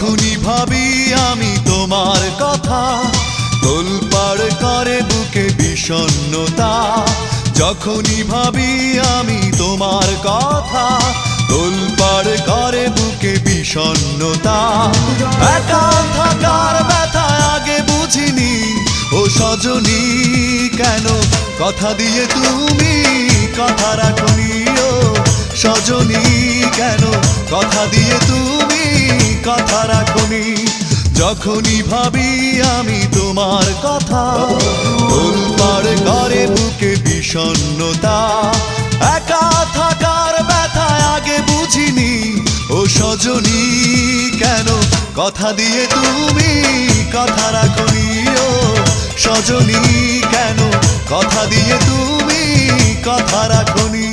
যখনই ভাবি আমি তোমার কথা, তোলপাড় করে বুকে বিষণ্ণতা। যখনই ভাবি আমি তোমার কথা, তোলপাড় করে বুকে বিষণ্ণতা। একা থাকার ব্যথা আগে বুঝিনি, ও সজনী কেন কথা দিয়ে তুমি কথা রাখনি। ও সজনী কেন কথা দিয়ে তুমি কথা রাখনি। যখনই ভাবি আমি তোমার কথা, তোলপাড় করে বুকে বিষণ্ণতা। একা থাকার ব্যথা আগে বুঝিনি, ও সজনী কেন কথা দিয়ে তুমি কথা রাখনি। ও সজনী কেন কথা দিয়ে তুমি কথা রাখনি।